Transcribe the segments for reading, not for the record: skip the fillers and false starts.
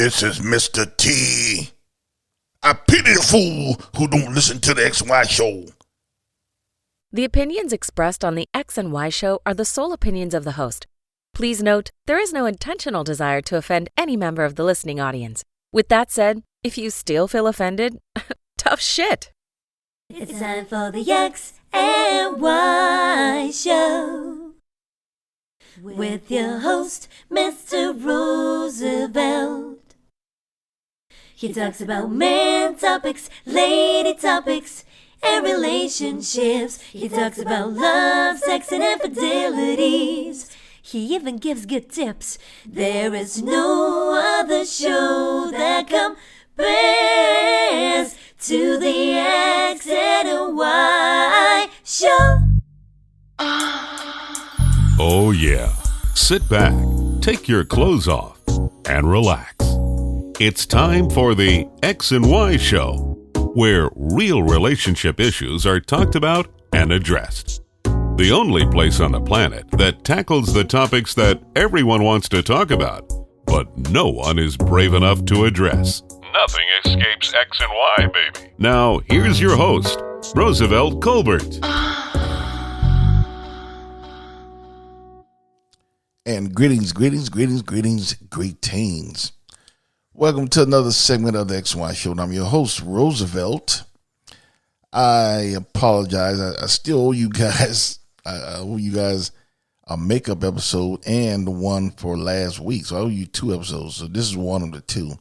This is Mr. T. I pity the fool who don't listen to the X and Y show. The opinions expressed on the X and Y show are the sole opinions of the host. Please note, there is no intentional desire to offend any member of the listening audience. With that said, if you still feel offended, tough shit. It's time for the X and Y show with your host, Mr. Roosevelt. He talks about man topics, lady topics, and relationships. He talks about love, sex, and infidelities. He even gives good tips. There is no other show that compares to the X and Y show. Oh yeah. Sit back, take your clothes off, and relax. It's time for the X and Y show, where real relationship issues are talked about and addressed. The only place on the planet that tackles the topics that everyone wants to talk about, but no one is brave enough to address. Nothing escapes X and Y, baby. Now, here's your host, Roosevelt Colbert. And greetings. Welcome to another segment of the X and Y show. And I'm your host, Roosevelt. I apologize. I still owe you guys. I owe you guys a makeup episode and one for last week. So I owe you 2 episodes. So this is one of the 2.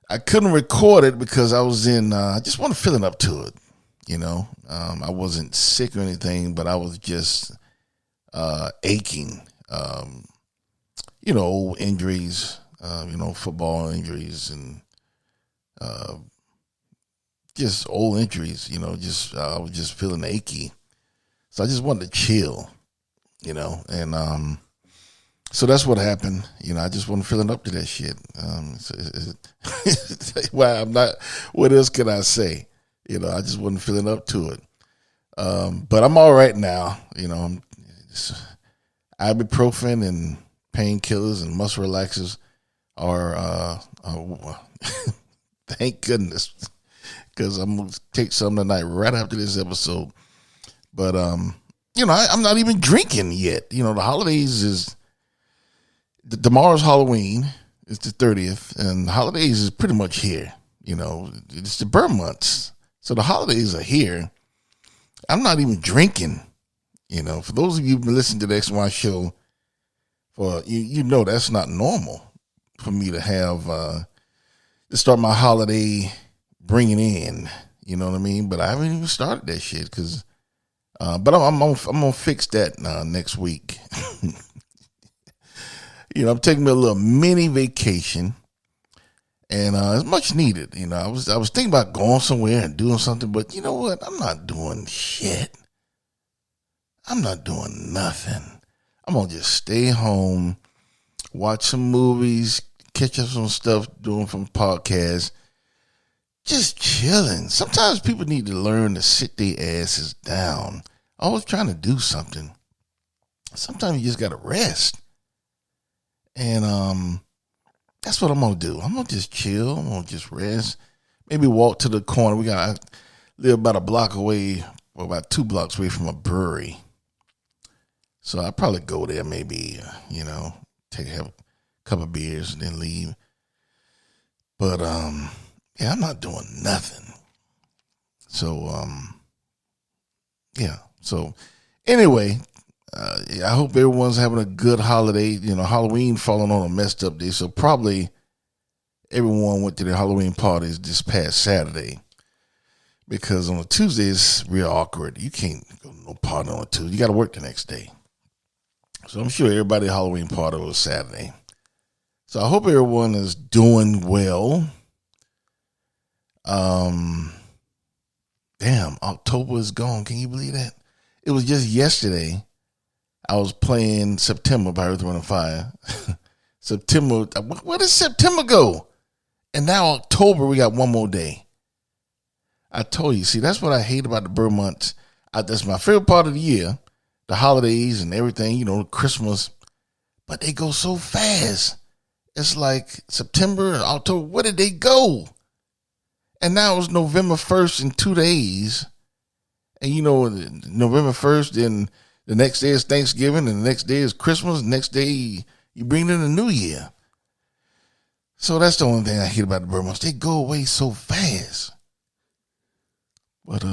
I couldn't record it because I was I just wasn't feeling up to it. You know, I wasn't sick or anything, but I was just aching. Old injuries, football injuries and just old injuries, I was just feeling achy. So I just wanted to chill, and so that's what happened. I just wasn't feeling up to that shit. Well, I'm not, what else can I say? I just wasn't feeling up to it. But I'm all right now. Ibuprofen and painkillers and muscle relaxers are, thank goodness, because I'm going to take some tonight right after this episode. But, I'm not even drinking yet. The holidays tomorrow's Halloween. It's the 30th, and the holidays is pretty much here. It's the birth months. So the holidays are here. I'm not even drinking. For those of you who've been listening to the X and Y show, that's not normal for me to have to start my holiday bringing in. You know what I mean? But I haven't even started that shit because. But I'm gonna fix that next week. I'm taking me a little mini vacation, and it's much needed. I was thinking about going somewhere and doing something, but you know what? I'm not doing shit. I'm not doing nothing. I'm going to just stay home, watch some movies, catch up some stuff, doing from podcasts, just chilling. Sometimes people need to learn to sit their asses down. Always trying to do something. Sometimes you just got to rest. And that's what I'm going to do. I'm going to just chill. I'm going to just rest. Maybe walk to the corner. I live about a block away, or about 2 blocks away from a brewery. So I'll probably go there, maybe, have a couple of beers and then leave. But, I'm not doing nothing. So, So, anyway, I hope everyone's having a good holiday. Halloween falling on a messed up day. So probably everyone went to their Halloween parties this past Saturday. Because on a Tuesday, it's real awkward. You can't go to no party on a Tuesday. You got to work the next day. So I'm sure everybody Halloween party was Saturday. So I hope everyone is doing well. Damn, October is gone. Can you believe that? It was just yesterday. I was playing September by Earth, Wind and Fire. September, where does September go? And now October, we got one more day. I told you, see, that's what I hate about the birth months. That's my favorite part of the year. The holidays and everything, Christmas. But they go so fast. It's like September and October. Where did they go? And now it's November 1st in 2 days. And November 1st, then the next day is Thanksgiving, and the next day is Christmas, the next day you bring in the New Year. So that's the only thing I hate about the bird months. They go away so fast. But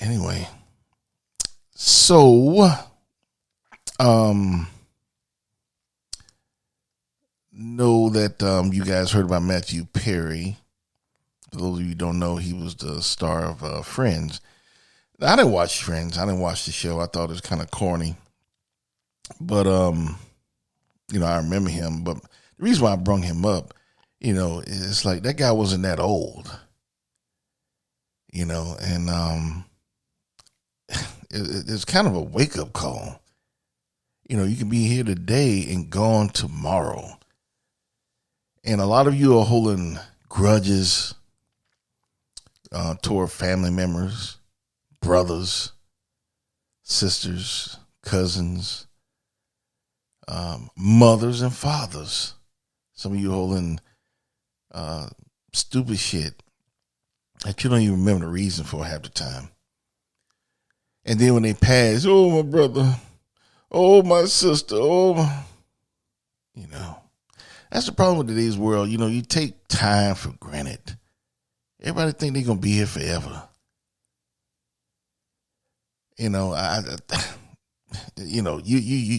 anyway. So know that you guys heard about Matthew Perry. For those of you who don't know, he was the star of Friends. I didn't watch Friends. I didn't watch the show. I thought it was kind of corny. But, I remember him. But the reason why I brung him up, it's like that guy wasn't that old. And it's kind of a wake-up call. You can be here today and gone tomorrow. And a lot of you are holding grudges toward family members, brothers, sisters, cousins, mothers and fathers. Some of you holding stupid shit that you don't even remember the reason for half the time. And then when they pass, oh, my brother, oh, my sister, That's the problem with today's world. You take time for granted. Everybody think they're going to be here forever. You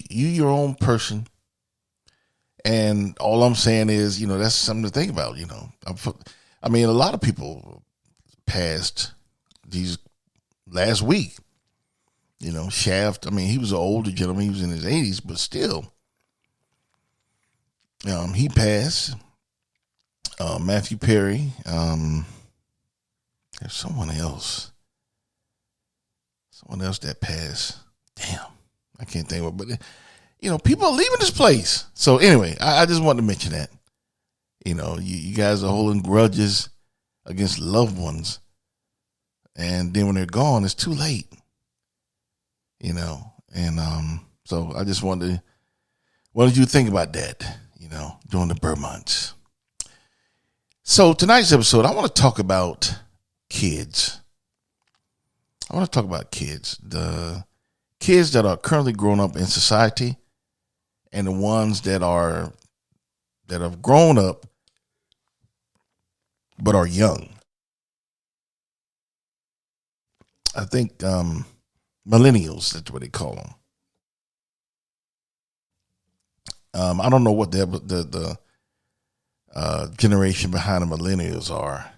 your own person. And all I'm saying is, that's something to think about, I mean, a lot of people passed these last week. Shaft, he was an older gentleman. He was in his 80s, but still, he passed. Matthew Perry. There's someone else that passed. Damn, I can't think of it. But, people are leaving this place. So anyway, I just wanted to mention that. You guys are holding grudges against loved ones. And then when they're gone, it's too late. And so I just wanted to, what did you think about that, during the bird months? So tonight's episode, I want to talk about kids. The kids that are currently grown up in society and the ones that have grown up but are young. I think millennials, that's what they call them. I don't know what the generation behind the millennials are.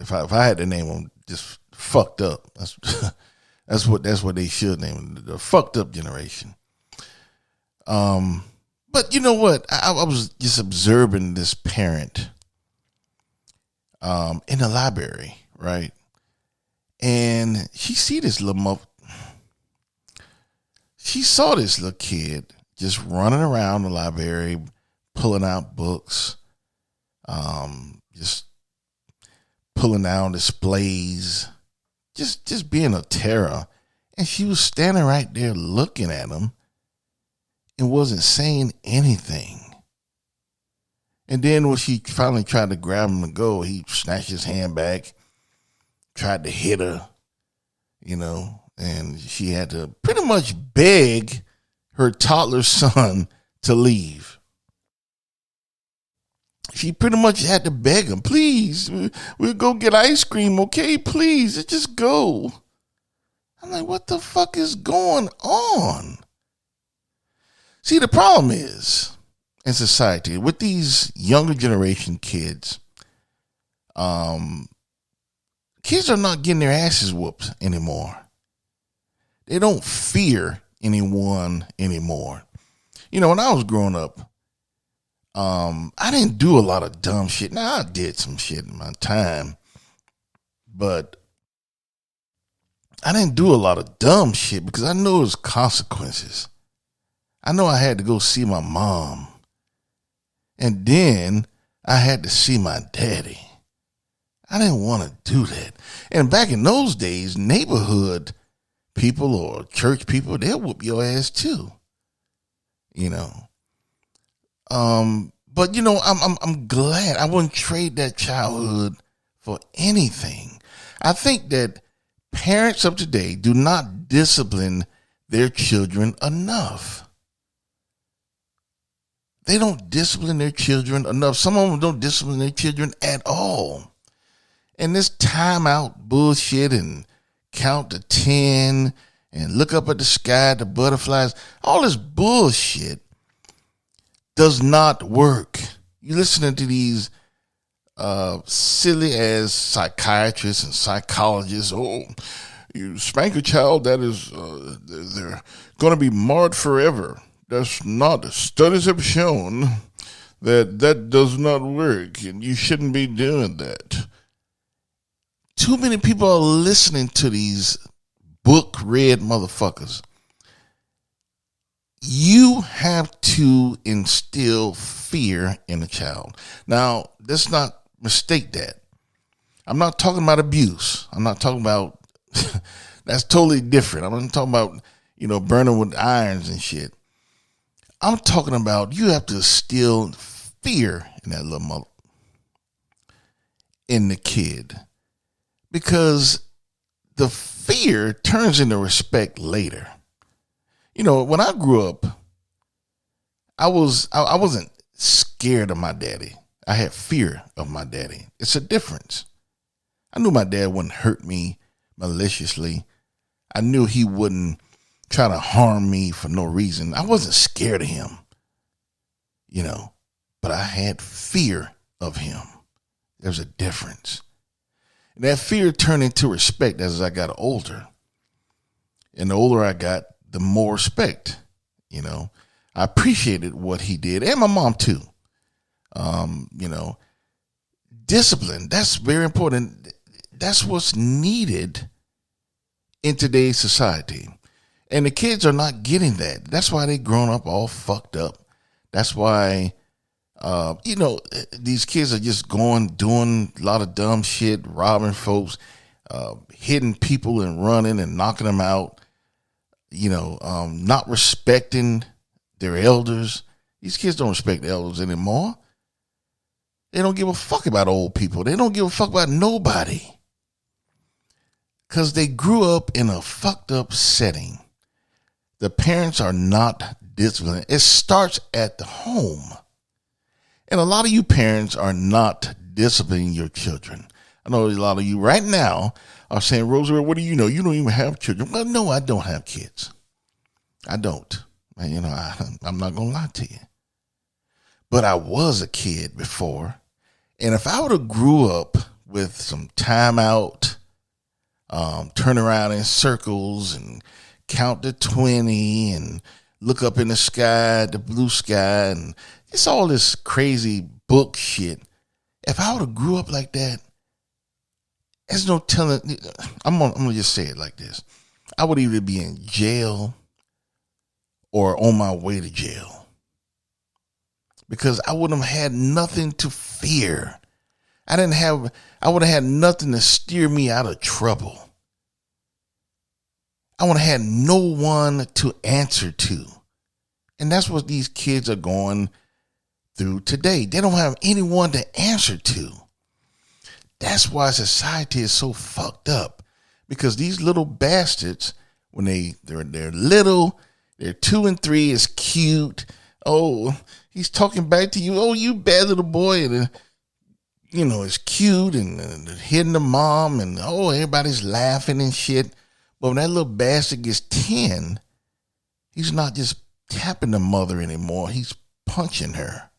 If I had to name them, just fucked up. That's what they should name them, the fucked up generation. But you know what? I was just observing this parent in the library, right? And she saw this little kid just running around the library, pulling out books, just pulling down displays, just being a terror. And she was standing right there looking at him and wasn't saying anything. And then when she finally tried to grab him to go, he snatched his hand back, tried to hit her, and she had to pretty much beg her toddler son to leave. She pretty much had to beg him, please, we'll go get ice cream, okay? Please, just go. I'm like, what the fuck is going on? See, the problem is, in society, with these younger generation kids, kids are not getting their asses whooped anymore. They don't fear anyone anymore. When I was growing up, I didn't do a lot of dumb shit. Now, I did some shit in my time, but I didn't do a lot of dumb shit because I know there's consequences. I know I had to go see my mom, and then I had to see my daddy. I didn't want to do that. And back in those days, neighborhood people or church people, they'll whoop your ass too. But I'm glad. I wouldn't trade that childhood for anything. I think that parents of today do not discipline their children enough. They don't discipline their children enough. Some of them don't discipline their children at all. And this timeout bullshit and count to 10 and look up at the sky, the butterflies, all this bullshit does not work. You're listening to these silly ass psychiatrists and psychologists. Oh, you spank a child, that is, they're going to be marred forever. That's not, studies have shown that does not work, and you shouldn't be doing that. Too many people are listening to these book read motherfuckers. You have to instill fear in a child. Now, let's not mistake that. I'm not talking about abuse. I'm not talking about, that's totally different. I'm not talking about, burning with irons and shit. I'm talking about you have to instill fear in that little mother, in the kid. Because the fear turns into respect later. When I grew up, I wasn't scared of my daddy. I had fear of my daddy. It's a difference. I knew my dad wouldn't hurt me maliciously. I knew he wouldn't try to harm me for no reason. I wasn't scared of him, but I had fear of him. There's a difference. And that fear turned into respect as I got older. And the older I got, the more respect, I appreciated what he did, and my mom too. Discipline, that's very important. That's what's needed in today's society. And the kids are not getting that. That's why they grown up all fucked up. That's why, these kids are just doing a lot of dumb shit, robbing folks, hitting people and running and knocking them out, not respecting their elders. These kids don't respect the elders anymore. They don't give a fuck about old people. They don't give a fuck about nobody. Because they grew up in a fucked up setting. The parents are not disciplined. It starts at the home. And a lot of you parents are not disciplining your children. I know a lot of you right now are saying, Roosevelt, what do you know? You don't even have children. Well, no, I don't have kids. I don't. I'm not going to lie to you. But I was a kid before. And if I would have grew up with some time out, turn around in circles and count to 20 and look up in the sky, the blue sky, and it's all this crazy book shit. If I would have grew up like that, there's no telling. I'm gonna just say it like this. I would either be in jail or on my way to jail. Because I wouldn't have had nothing to fear. I would have had nothing to steer me out of trouble. I would have had no one to answer to. And that's what these kids are going through today. They don't have anyone to answer to. That's why society is so fucked up. Because these little bastards, when they're little, they're 2 and 3, is cute. Oh, he's talking back to you. Oh, you bad little boy. And, it's cute and hitting the mom and, everybody's laughing and shit. But when that little bastard gets 10, he's not just tapping the mother anymore. He's punching her.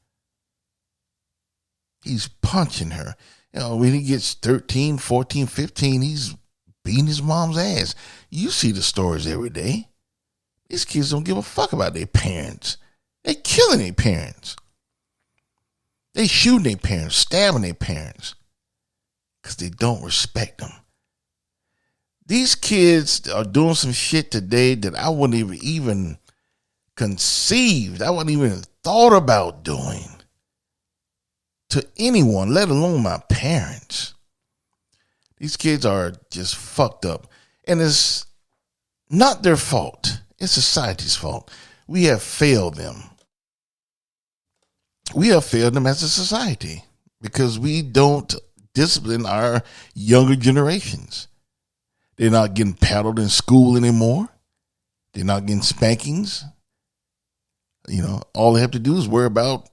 He's punching her. When he gets 13, 14, 15, he's beating his mom's ass. You see the stories every day. These kids don't give a fuck about their parents. They killing their parents. They shooting their parents, stabbing their parents. Because they don't respect them. These kids are doing some shit today that I wouldn't even conceived. I wouldn't even thought about doing to anyone, let alone my parents. These kids are just fucked up. And it's not their fault. It's society's fault. We have failed them. we have failed them as a society because we don't discipline our younger generations. They're not getting paddled in school anymore. They're not getting spankings. All they have to do is worry about,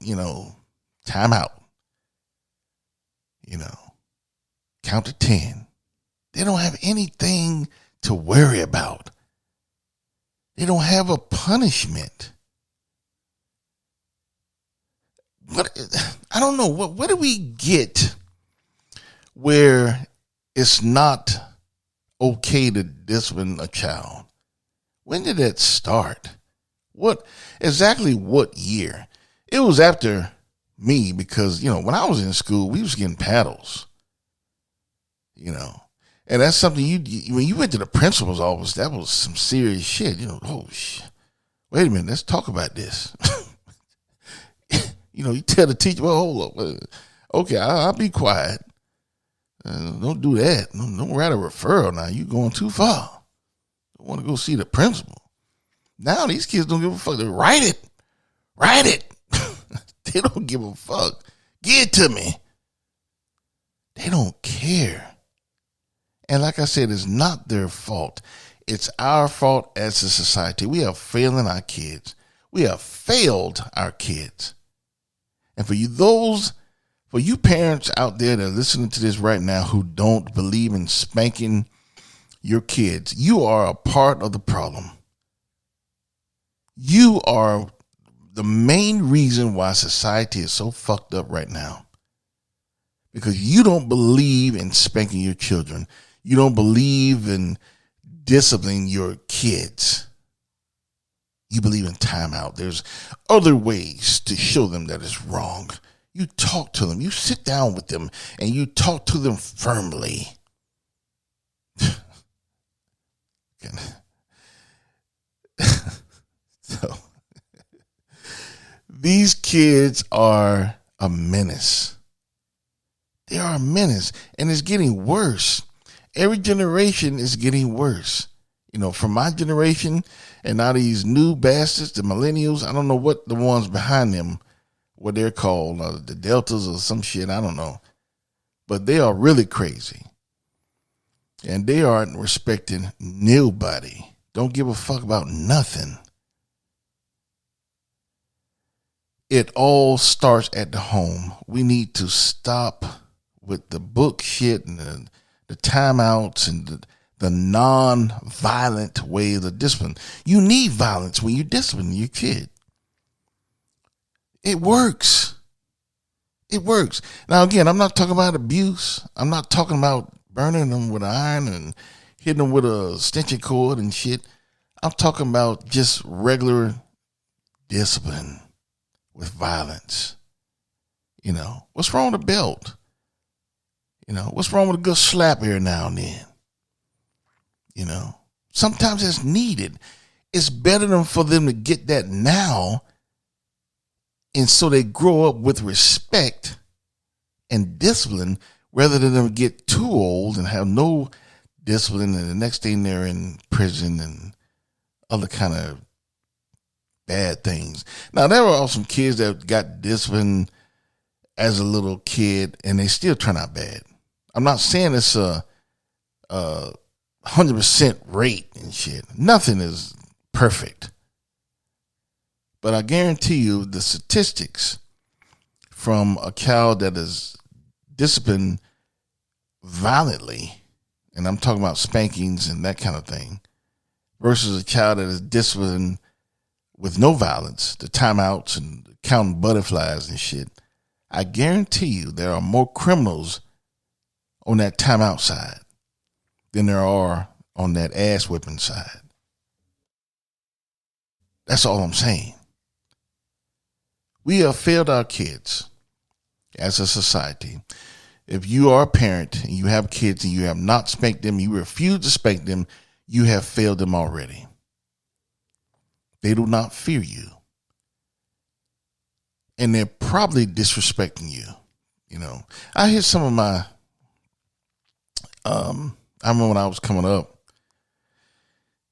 time out. Count to 10. They don't have anything to worry about. They don't have a punishment. I don't know. What do we get where it's not okay to discipline a child? When did that start? What year? It was after me because, when I was in school, we was getting paddles. And that's something when you went to the principal's office, that was some serious shit. Wait a minute, let's talk about this. You tell the teacher, well, hold up. Okay, I'll be quiet. Don't do that. Don't write a referral now. You're going too far. Don't want to go see the principal. Now these kids don't give a fuck. They write it. They don't give a fuck. Give it to me. They don't care. And like I said, it's not their fault. It's our fault as a society. We are failing our kids. We have failed our kids. And for you parents out there that are listening to this right now who don't believe in spanking your kids, you are a part of the problem. You are the main reason why society is so fucked up right now. Because you don't believe in spanking your children. You don't believe in disciplining your kids. You believe in timeout. There's other ways to show them that it's wrong. You talk to them. You sit down with them and you talk to them firmly. So these kids are a menace. They are a menace, and it's getting worse. Every generation is getting worse. From my generation and now these new bastards, the millennials, I don't know what the ones behind them, what they're called, the Deltas or some shit, I don't know. But they are really crazy. And they aren't respecting nobody. Don't give a fuck about nothing. It all starts at the home. We need to stop with the book shit and the timeouts and the non-violent ways of discipline. You need violence when you discipline your kid. It works. It works. Now, again, I'm not talking about abuse. I'm not talking about burning them with iron and hitting them with a extension cord and shit. I'm talking about just regular discipline with violence. What's wrong with a belt? What's wrong with a good slap every now and then? Sometimes it's needed. It's better than for them to get that now. And so they grow up with respect and discipline rather than them get too old and have no discipline. And the next thing they're in prison and other kind of bad things. Now, there are some kids that got discipline as a little kid and they still turn out bad. I'm not saying it's a 100% rate and shit. Nothing is perfect. But I guarantee you the statistics from a child that is disciplined violently, and I'm talking about spankings and that kind of thing, versus a child that is disciplined with no violence, the timeouts and counting butterflies and shit, I guarantee you there are more criminals on that timeout side than there are on that ass whipping side. That's all I'm saying. We have failed our kids as a society. If you are a parent and you have kids and you have not spanked them, you refuse to spank them, you have failed them already. They do not fear you. And they're probably disrespecting you. I hear some of my, I remember when I was coming up,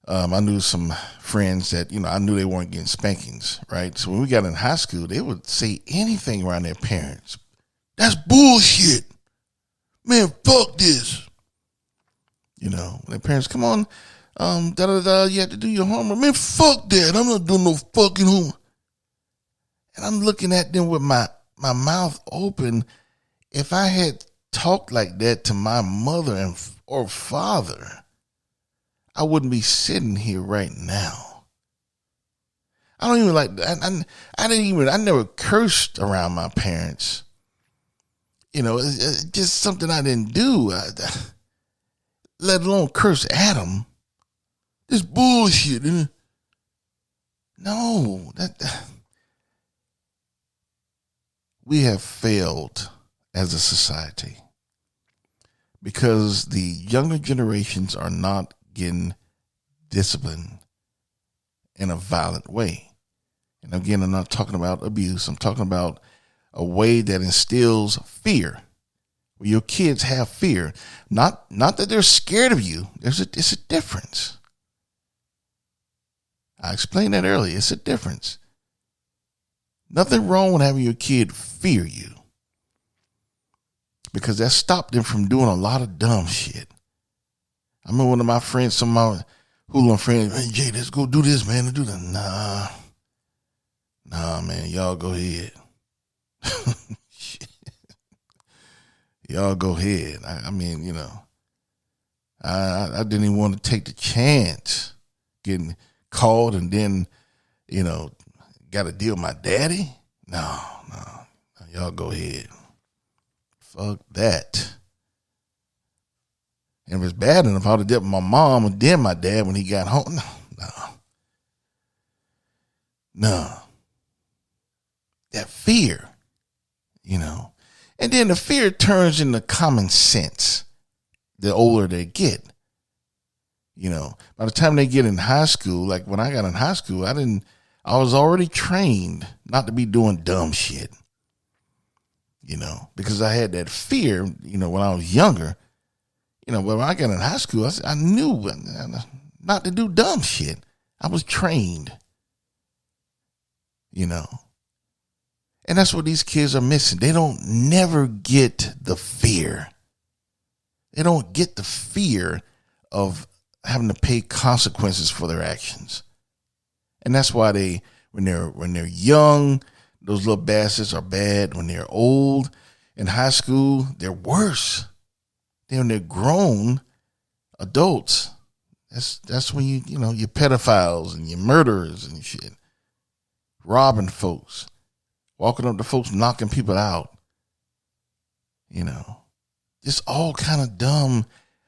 I knew some friends that, I knew they weren't getting spankings, right? So when we got in high school, they would say anything around their parents. That's bullshit. Man, fuck this. Their parents, come on, you have to do your homework. Man, fuck that. I'm not doing no fucking homework. And I'm looking at them with my mouth open. If I had talked like that to my mother or father, I wouldn't be sitting here right now. I don't even I never cursed around my parents. It's just something I didn't do. Let alone curse at them. This bullshit. No, we have failed as a society because the younger generations are not getting disciplined in a violent way. And again, I'm not talking about abuse. I'm talking about a way that instills fear. Where your kids have fear. Not that they're scared of you. It's a difference. I explained that earlier. It's a difference. Nothing wrong with having your kid fear you. Because that stopped them from doing a lot of dumb shit. I remember one of my friends, some of my hooligan friends, hey, Jay, let's go do this, man. Let's do that. Nah, man, y'all go ahead. Y'all go ahead. I didn't even want to take the chance getting called and then, got to deal with my daddy. No, y'all go ahead. Fuck that. And if it's bad enough, I would have dealt with my mom and then my dad when he got home. No. That fear, And then the fear turns into common sense the older they get. By the time they get in high school, like when I got in high school, I was already trained not to be doing dumb shit. Because I had that fear, when I was younger. But when I got in high school, I knew not to do dumb shit. I was trained, And that's what these kids are missing. They don't never get the fear. They don't get the fear of having to pay consequences for their actions. And that's why when they're young, those little bastards are bad. When they're old in high school, they're worse. Then when they're grown adults, that's when you're pedophiles and you're murderers and shit. Robbing folks. Walking up to folks, knocking people out. Just all kind of dumb,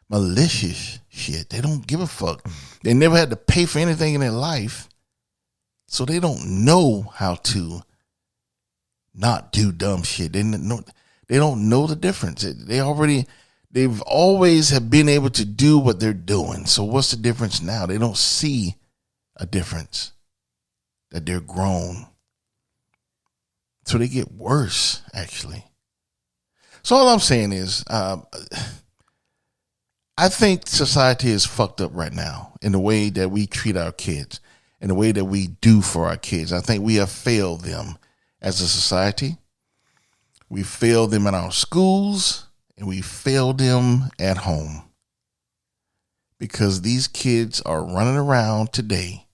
malicious shit. They don't give a fuck. They never had to pay for anything in their life. So they don't know how to not do dumb shit. They don't know the difference. They've always have been able to do what they're doing. So what's the difference now? They don't see a difference. That they're grown. So they get worse, actually. So all I'm saying is, I think society is fucked up right now in the way that we treat our kids, in the way that we do for our kids. I think we have failed them as a society. We failed them in our schools, and we failed them at home. Because these kids are running around today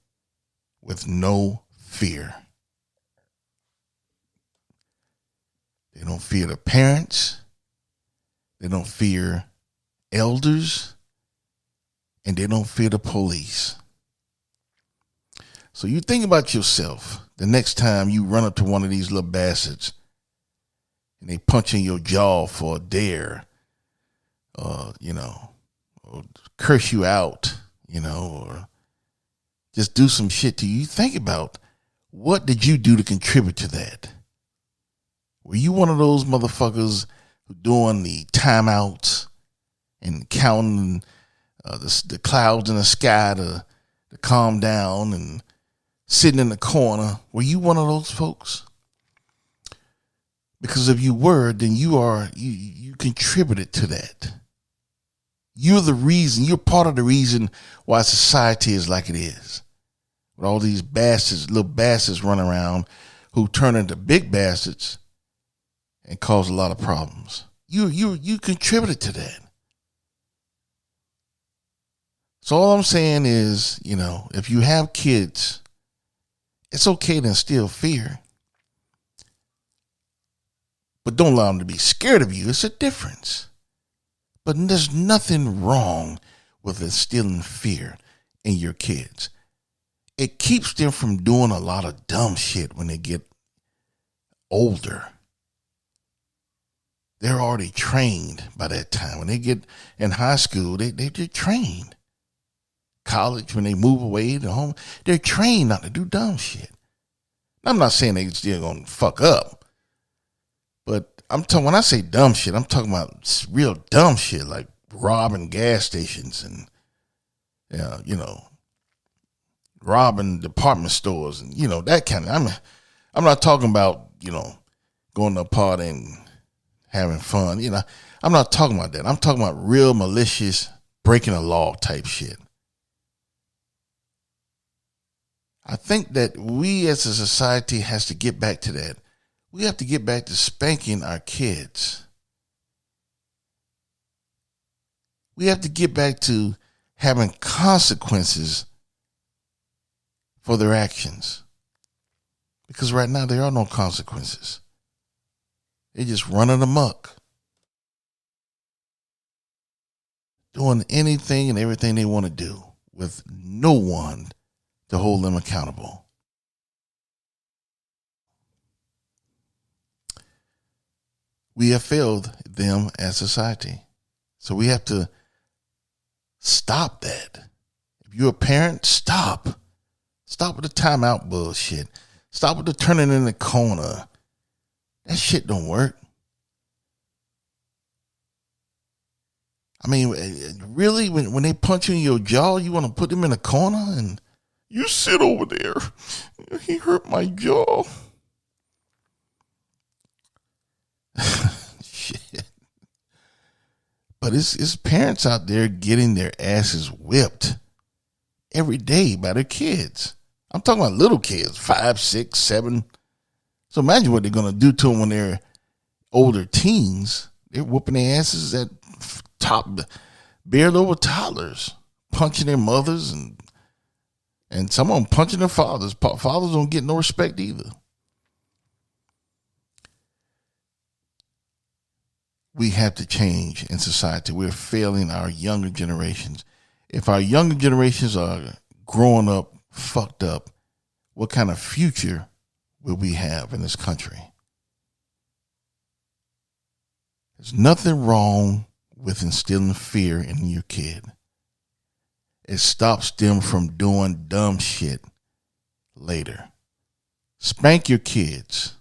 with no fear. They don't fear the parents. They don't fear elders. And they don't fear the police. So you think about yourself the next time you run up to one of these little bastards and they punch in your jaw for a dare, or curse you out, or just do some shit to you. Think about, what did you do to contribute to that? Were you one of those motherfuckers who doing the timeouts and counting the clouds in the sky to calm down and sitting in the corner? Were you one of those folks? Because if you were, then you contributed to that. You're the reason. You're part of the reason why society is like it is. With all these bastards, little bastards running around who turn into big bastards and cause a lot of problems. You contributed to that. So all I'm saying is, if you have kids, it's okay to instill fear. But don't allow them to be scared of you. It's a difference. But there's nothing wrong with instilling fear in your kids. It keeps them from doing a lot of dumb shit when they get older. They're already trained by that time. When they get in high school, they're trained. College, when they move away to home, they're trained not to do dumb shit. I'm not saying they still gonna fuck up, but when I say dumb shit, I'm talking about real dumb shit like robbing gas stations and robbing department stores and that kind of. I'm not talking about going to a party and having fun. I'm not talking about that. I'm talking about real malicious breaking the law type shit. I think that we as a society has to get back to that. We have to get back to spanking our kids. We have to get back to having consequences for their actions. Because right now there are no consequences. They're just running amok. Doing anything and everything they want to do with no one to hold them accountable. We have failed them as society. So we have to stop that. If you're a parent, stop. Stop with the timeout bullshit. Stop with the turning in the corner. That shit don't work. I mean, really, when they punch you in your jaw, you want to put them in a corner and you sit over there. He hurt my jaw. Shit. But it's parents out there getting their asses whipped every day by their kids. I'm talking about little kids, 5, 6, 7. So imagine what they're going to do to them when they're older teens. They're whooping their asses at barely over toddlers, punching their mothers and some of them punching their fathers. Fathers don't get no respect either. We have to change in society. We're failing our younger generations. If our younger generations are growing up fucked up, what kind of future will we have in this country? There's nothing wrong with instilling fear in your kid. It stops them from doing dumb shit later. Spank your kids.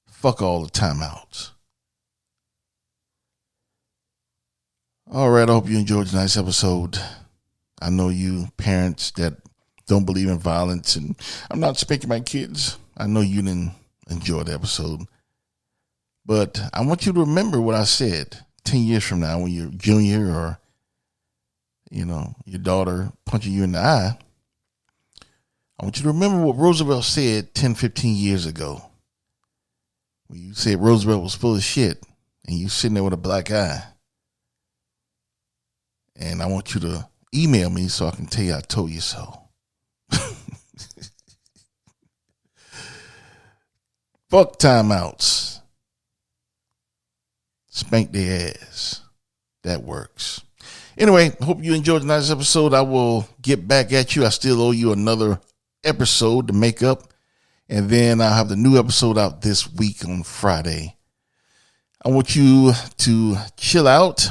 Fuck all the timeouts. All right, I hope you enjoyed tonight's episode. I know you parents that don't believe in violence, and I'm not spanking my kids. I know you didn't enjoy the episode. But I want you to remember what I said 10 years from now when you're junior or, your daughter punching you in the eye. I want you to remember what Roosevelt said 10, 15 years ago. When you said Roosevelt was full of shit and you sitting there with a black eye. And I want you to email me so I can tell you I told you so. Fuck timeouts. Spank their ass. That works. Anyway, hope you enjoyed tonight's episode. I will get back at you. I still owe you another episode to make up. And then I'll have the new episode out this week on Friday. I want you to chill out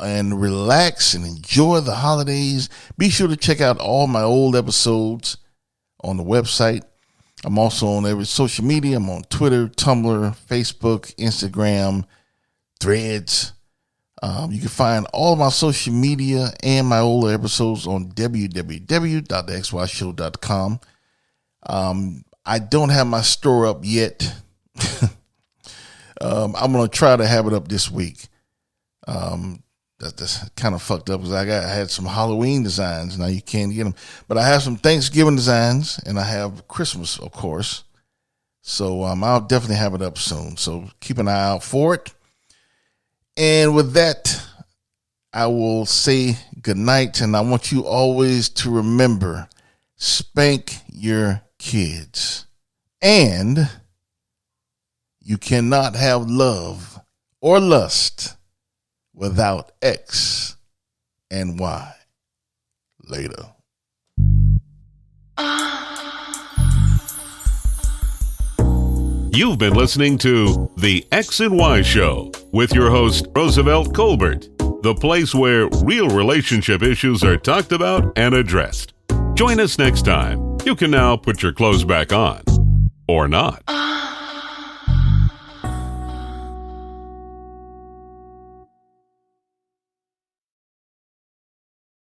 and relax and enjoy the holidays. Be sure to check out all my old episodes on the website. I'm also on every social media. I'm on Twitter, Tumblr, Facebook, Instagram, Threads. You can find all of my social media and my older episodes on www.thexyshow.com. I don't have my store up yet. I'm going to try to have it up this week. That's kind of fucked up because I had some Halloween designs. Now you can't get them, but I have some Thanksgiving designs and I have Christmas, of course. So I'll definitely have it up soon. So keep an eye out for it. And with that, I will say good night. And I want you always to remember, spank your kids. And you cannot have love or lust without X and Y. Later. You've been listening to The X and Y Show with your host, Roosevelt Colbert, the place where real relationship issues are talked about and addressed. Join us next time. You can now put your clothes back on. Or not.